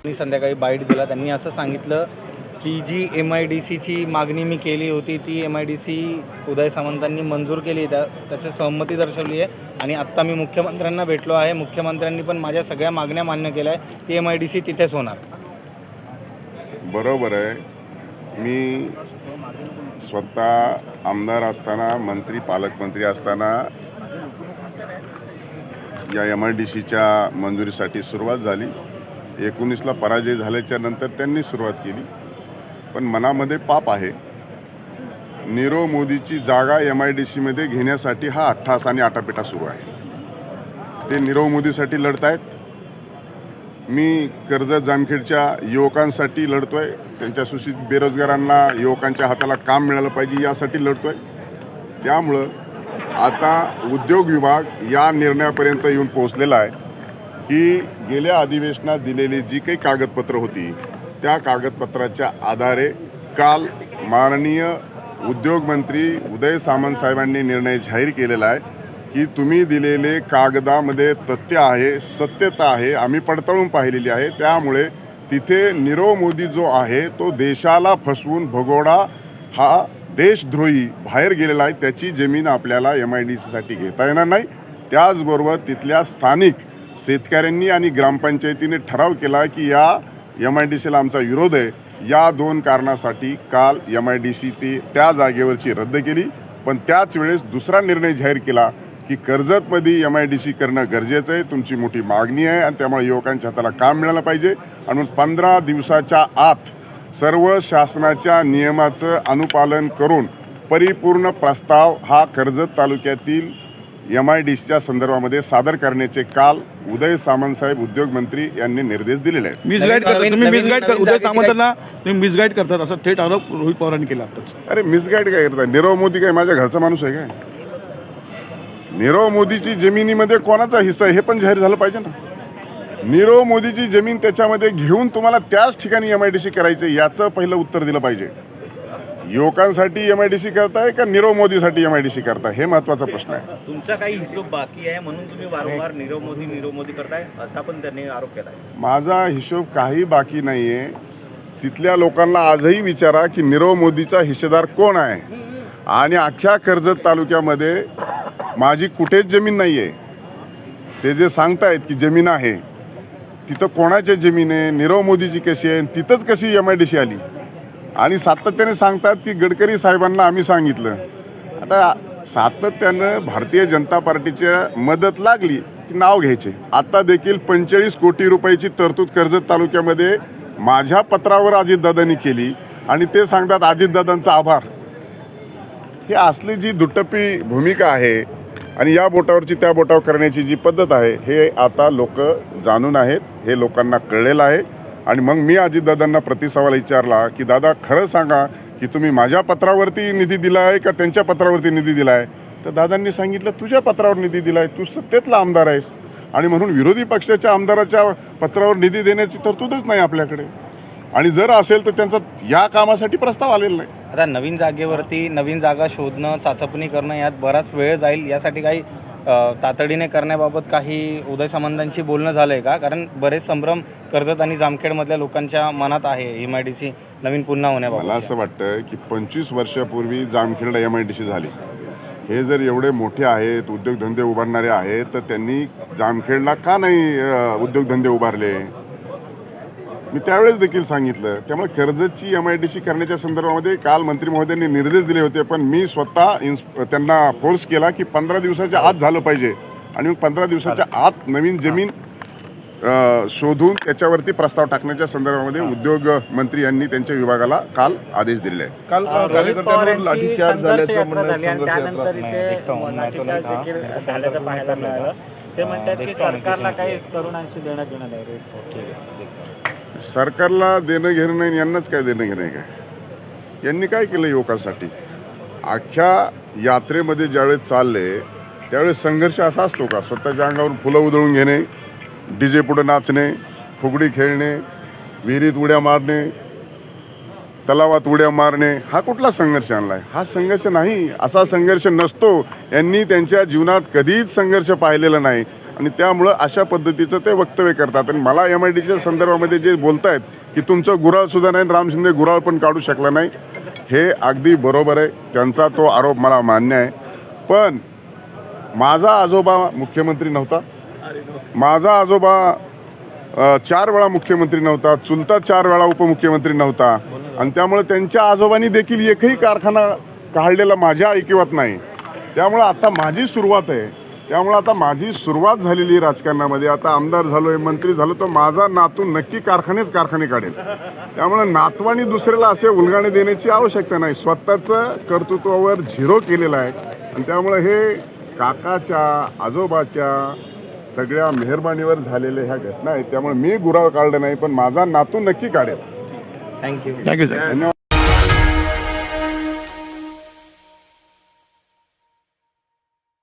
मी संध्याकाळी बाईट दिला. त्यांनी असं सांगितलं की जी MIDCची मागणी मी केली होती ती MIDC उदय सामंतांनी मंजूर केली, त्याची सहमती दर्शवली आहे आणि आत्ता मी मुख्यमंत्र्यांना भेटलो आहे. मुख्यमंत्र्यांनी पण माझ्या सगळ्या मागण्या मान्य केल्या आहे. ती MIDC तिथेच होणार. बरोबर आहे. मी स्वतः आमदार असताना, मंत्री पालकमंत्री असताना या MIDCच्या मंजुरीसाठी सुरुवात झाली. 19ला पराजय झाल्याच्या नंतर त्यांनी सुरुवात केली. पण मनामध्ये पाप आहे. नीरव मोदीची जागा MIDCमध्ये घेण्यासाठी हा अट्टहास आणि आटापिटा सुरू आहे. ते नीरव मोदीसाठी लढतायत. मी कर्जत जामखेडच्या युवकांसाठी लढतोय. त्यांच्या सुशिक्षित बेरोजगारांना, युवकांच्या हाताला काम मिळालं पाहिजे यासाठी लढतोय. त्यामुळं आता उद्योग विभाग या निर्णयापर्यंत येऊन पोहोचलेला आहे की गेल्या अधिवेशनात दिलेली जी काही कागदपत्र होती त्या कागदपत्राच्या आधारे काल माननीय उद्योग मंत्री उदय सामंत साहेबांनी निर्णय जाहीर केलेला आहे की तुम्ही दिलेले कागदामध्ये तथ्य आहे, सत्यता आहे, आम्ही पडताळून पाहिलेली आहे. त्यामुळे तिथे नीरव मोदी जो आहे तो देशाला फसवून भगोडा हा देशद्रोही बाहेर गेलेला आहे. त्याची जमीन आपल्याला MIDCसाठी घेता येणार नाही. त्याचबरोबर तिथल्या स्थानिक शेतकऱ्यांनी आणि ग्रामपंचायतीने ठराव केला की या MIDCला आमचा विरोध आहे. या दोन कारणासाठी काल MIDC त्या जागेवरची रद्द केली. पण त्याच वेळेस दुसरा निर्णय जाहीर केला की कर्जतमध्ये MIDC करणं गरजेचं आहे. तुमची मोठी मागणी आहे आणि त्यामुळे युवकांच्या हाताला काम मिळालं पाहिजे. आणि 15 दिवसाच्या आत सर्व शासनाच्या नियमाचं अनुपालन करून परिपूर्ण प्रस्ताव हा कर्जत तालुक्यातील MIDCच्या संदर्भामध्ये सादर करण्याचे काल उदय सामंत साहेब उद्योगमंत्री यांनी निर्देश दिलेले आहेत. उदय सामंतांना तुम्ही मिसगाईड करतात असं थेट आरोप रोहित पवारांनी केला आताच. अरे मिसगाईड काय करताय? नीरव मोदी काय माझ्या घरचा माणूस आहे काय? नीरव मोदीची जमिनीमध्ये कोणाचा हिस्सा आहे हे पण जाहीर झालं पाहिजे ना. नीरव मोदीची जमीन त्याच्यामध्ये घेऊन तुम्हाला त्याच ठिकाणी MIDC करायचं याचं पहिलं उत्तर दिलं पाहिजे. युवकांसाठी MIDC करताय का नीरव मोदीसाठी MIDC करताय हे महत्त्वाचा प्रश्न आहे. तुमचा काही हिशोब बाकी आहे म्हणून तुम्ही वारंवार नीरव मोदी करताय असा पण त्यांनी आरोप केला आहे. माझा हिशोब काही बाकी नाही आहे. तिथल्या लोकांना आजही विचारा की नीरव मोदीचा हिस्सेदार कोण आहे. आणि अख्ख्या कर्जत तालुक्यामध्ये माझी कुठेच जमीन नाही आहे. ते जे सांगतायत की जमीन आहे तिथं कोणाची जमीन आहे, नीरव मोदीची कशी आहे, तिथंच कशी MIDC आली. आणि सातत्याने सांगतात की गडकरी साहेबांना आम्ही सांगितलं. आता सातत्यानं भारतीय जनता पार्टीच्या मदत लागली की नाव घ्यायचे. आता देखील 45 कोटी रुपयाची तरतूद कर्जत तालुक्यामध्ये माझ्या पत्रावर अजितदादांनी केली आणि ते सांगतात अजितदादांचा आभार. ही असली जी दुटप्पी भूमिका आहे आणि या बोटावरची त्या बोटावर करण्याची जी पद्धत आहे हे आता लोक जाणून आहेत. हे लोकांना कळलेलं आहे. आणि मग मी अजितदादांना प्रतिसवाल विचारला की दादा खरं सांगा की तुम्ही माझ्या पत्रावरती निधी दिला आहे का त्यांच्या पत्रावरती निधी दिला आहे. तर दादांनी सांगितलं तुझ्या पत्रावर निधी दिला आहे, तू सत्तेतला आमदार आहेस आणि म्हणून विरोधी पक्षाच्या आमदाराच्या पत्रावर निधी देण्याची तरतूदच नाही आपल्याकडे. आणि जर असेल तर त्यांचा या कामासाठी प्रस्ताव आलेला नाही. आता नवीन जागेवरती नवीन जागा शोधणं, चाचपणी करणं यात बराच वेळ जाईल. यासाठी काही तातडीने करण्याबाबत काही उदय सामंतांशी बोलणं झालंय का? कारण बरेच संभ्रम कर्जत आणि जामखेडमधल्या लोकांच्या मनात आहे MIDC नवीन पुन्हा होण्याबाबत. मला असं वाटतं की 25 वर्षापूर्वी जामखेडला MIDC झाली. हे जर एवढे मोठे आहेत, उद्योगधंदे उभारणारे आहेत, तर त्यांनी जामखेडला का नाही उद्योगधंदे उभारले? मी त्यावेळेस देखील सांगितलं. त्यामुळे कर्जतची MIDC करण्याच्या संदर्भामध्ये काल मंत्री महोदयांनी निर्देश दिले होते. पण मी स्वतः त्यांना फोर्स केला की 15 दिवसाच्या आत झालं पाहिजे. आणि मग 15 दिवसाच्या आत नवीन जमीन शोधून त्याच्यावरती प्रस्ताव टाकण्याच्या संदर्भामध्ये उद्योग मंत्री यांनी त्यांच्या विभागाला काल आदेश दिले आहेत. काल कार्यकर्त्यांवर लाठीचार्ज झाल्याचं म्हणणं ते म्हणतात की सरकारला काही तरुणांशी देणं घेणं नाही. सरकारला देणं घेणं नाही, यांनाच काय देणं घेणं आहे काय? यांनी काय केलं युवकांसाठी? अख्ख्या यात्रेमध्ये ज्यावेळेस चालले त्यावेळेस संघर्ष असा असतो का? स्वतःच्या अंगावर फुलं उधळून घेणे, DJ पुढे नाचणे, फुगडी खेळणे, विहिरीत उड्या मारणे, तलावात उड्या मारणे, हा कुठला संघर्ष आणलाय? हा संघर्ष नाही. असा संघर्ष नसतो. यांनी त्यांच्या जीवनात कधीच संघर्ष पाहिलेला नाही. आणि त्यामुळं अशा पद्धतीचं ते वक्तव्य करतात. आणि मला MIDCच्या संदर्भामध्ये जे बोलतायत की तुमचं गुऱ्हाळ सुद्धा नाही, राम शिंदे गुऱ्हाळ पण काढू शकला नाही, हे अगदी बरोबर आहे. त्यांचा तो आरोप मला मान्य आहे. पण माझा आजोबा मुख्यमंत्री नव्हता, माझा आजोबा 4 वेळा मुख्यमंत्री नव्हता, चुलता 4 वेळा उपमुख्यमंत्री नव्हता, आणि त्यामुळे त्यांच्या आजोबांनी देखील एकही कारखाना काढलेला माझ्या ऐकिवात नाही. त्यामुळं आता माझी सुरुवात आहे. त्यामुळं आता माझी सुरुवात झालेली राजकारणामध्ये, आता आमदार झालोय, मंत्री झालो, तर माझा नातू नक्की कारखाने काढेल. त्यामुळे नातवानी दुसऱ्याला असे उलगाणे देण्याची आवश्यकता नाही. स्वतःचं कर्तृत्वावर झिरो केलेलं आहे. आणि त्यामुळे हे काकाच्या आजोबाच्या सगळ्या मेहरबानीवर झालेल्या ह्या घटना आहेत. त्यामुळे मी गुऱ्हाळ काढलं नाही, पण माझा नातू नक्की काढेल. थँक्यू. Thank you sir. धन्यवाद.